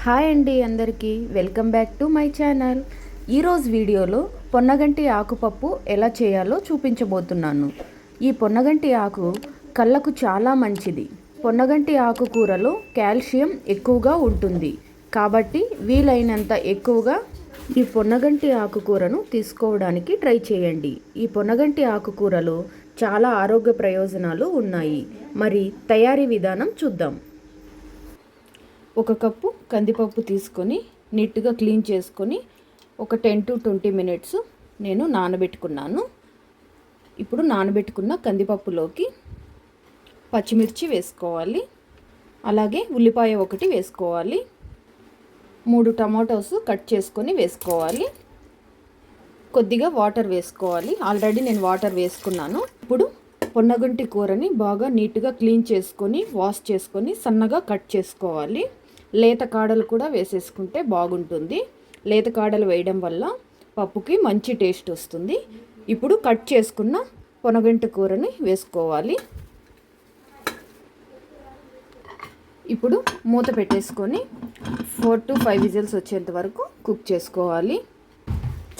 Hi అండి, అందరికీ welcome back to my channel. ఈరోజు వీడియోలో పొన్నగంటి ఆకుపప్పు ఎలా చేయాలో చూపించబోతున్నాను. ఈ పొన్నగంటి ఆకు కళ్ళకు చాలా మంచిది. పొన్నగంటి ఆకు కూరలో కాల్షియం ఎక్కువగా ఉంటుంది కాబట్టి వీలైనంత ఎక్కువగా ఈ పొన్నగంటి ఆకుకూరను తీసుకోవడానికి ట్రై చేయండి. ఈ పొన్నగంటి ఆకుకూరలో చాలా ఆరోగ్య ప్రయోజనాలు ఉన్నాయి. మరి తయారీ విధానం చూద్దాం. ఒక కప్పు కందిపప్పు తీసుకొని నీట్గా క్లీన్ చేసుకొని ఒక 10 to 20 మినిట్స్ నేను నానబెట్టుకున్నాను. ఇప్పుడు నానబెట్టుకున్న కందిపప్పులోకి పచ్చిమిర్చి వేసుకోవాలి, అలాగే ఉల్లిపాయ ఒకటి వేసుకోవాలి, 3 టమాటోస్ కట్ చేసుకొని వేసుకోవాలి, కొద్దిగా వాటర్ వేసుకోవాలి. ఆల్రెడీ నేను వాటర్ వేసుకున్నాను. ఇప్పుడు పొన్నగంటి కూరని బాగా నీట్గా క్లీన్ చేసుకొని వాష్ చేసుకొని సన్నగా కట్ చేసుకోవాలి. లేత కాడలు కూడా వేసేసుకుంటే బాగుంటుంది. లేత కాడలు వేయడం వల్ల పప్పుకి మంచి టేస్ట్ వస్తుంది. ఇప్పుడు కట్ చేసుకున్న పొన్నగంటి కూరని వేసుకోవాలి. ఇప్పుడు మూత పెట్టేసుకొని 4 to 5 విజిల్స్ వచ్చేంత వరకు కుక్ చేసుకోవాలి.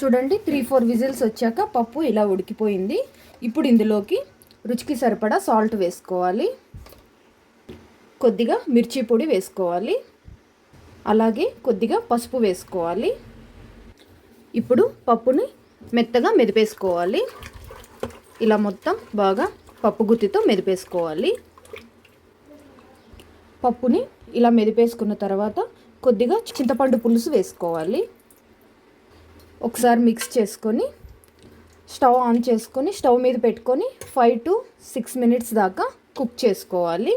చూడండి, 3-4 విజిల్స్ వచ్చాక పప్పు ఇలా ఉడికిపోయింది. ఇప్పుడు ఇందులోకి రుచికి సరిపడా సాల్ట్ వేసుకోవాలి, కొద్దిగా మిర్చి పొడి వేసుకోవాలి, అలాగే కొద్దిగా పసుపు వేసుకోవాలి. ఇప్పుడు పప్పుని మెత్తగా మెదిపేసుకోవాలి. ఇలా మొత్తం బాగా పప్పు గుత్తితో మెదిపేసుకోవాలి. పప్పుని ఇలా మెదిపేసుకున్న తర్వాత కొద్దిగా చింతపండు పులుసు వేసుకోవాలి. ఒకసారి మిక్స్ చేసుకొని స్టవ్ ఆన్ చేసుకొని స్టవ్ మీద పెట్టుకొని 5 to 6 మినిట్స్ దాకా కుక్ చేసుకోవాలి.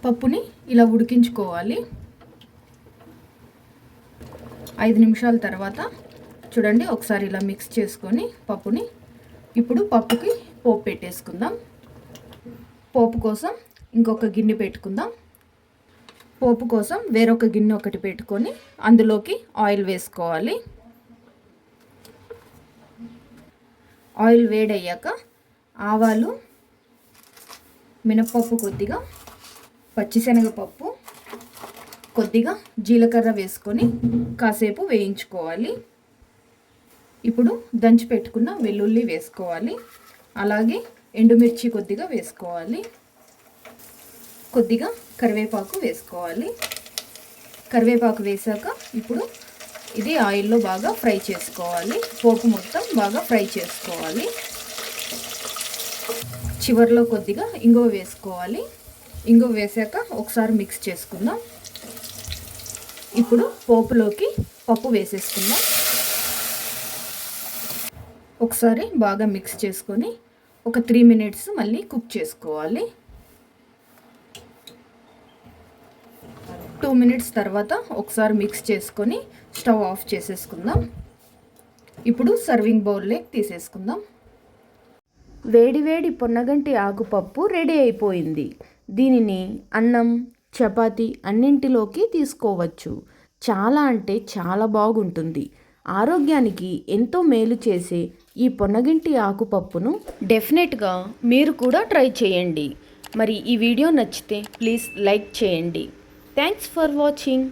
పప్పుని ఇలా ఉడికించుకోవాలి. 5 నిమిషాల తర్వాత చూడండి, ఒకసారి ఇలా మిక్స్ చేసుకొని పప్పుని ఇప్పుడు పప్పుకి పోపు పెట్టేసుకుందాం. పోపు కోసం ఇంకొక గిన్నె పెట్టుకుందాం. పోపు కోసం వేరొక గిన్నె ఒకటి పెట్టుకొని అందులోకి ఆయిల్ వేసుకోవాలి. ఆయిల్ వేడయ్యాక ఆవాలు, మినపప్పు, కొద్దిగా పచ్చిశనగపప్పు, కొద్దిగా జీలకర్ర వేసుకొని కాసేపు వేయించుకోవాలి. ఇప్పుడు దంచి పెట్టుకున్న వెల్లుల్లి వేసుకోవాలి, అలాగే ఎండుమిర్చి కొద్దిగా వేసుకోవాలి, కొద్దిగా కరివేపాకు వేసుకోవాలి. కరివేపాకు వేసాక ఇప్పుడు ఇది ఆయిల్లో బాగా ఫ్రై చేసుకోవాలి. పోపు మొత్తం బాగా ఫ్రై చేసుకోవాలి. చివరిలో కొద్దిగా ఇంగువ వేసుకోవాలి. ఇంగువ వేసాక ఒకసారి మిక్స్ చేసుకుందాం. ఇప్పుడు పోపులోకి పప్పు వేసేసుకుందాం. ఒకసారి బాగా మిక్స్ చేసుకొని ఒక 3 మినిట్స్ మళ్ళీ కుక్ చేసుకోవాలి. 2 మినిట్స్ తర్వాత ఒకసారి మిక్స్ చేసుకొని స్టవ్ ఆఫ్ చేసేసుకుందాం. ఇప్పుడు సర్వింగ్ బౌల్లోకి తీసేసుకుందాం. వేడి వేడి పొన్నగంటి ఆకుపప్పు రెడీ అయిపోయింది. దీనిని అన్నం, చపాతి అన్నింటిలోకి తీసుకోవచ్చు. చాలా అంటే చాలా బాగుంటుంది. ఆరోగ్యానికి ఎంతో మేలు చేసే ఈ పొన్నగంటి ఆకుపప్పును డెఫినెట్గా మీరు కూడా ట్రై చేయండి. మరి ఈ వీడియో నచ్చితే ప్లీజ్ లైక్ చేయండి. Thanks for watching.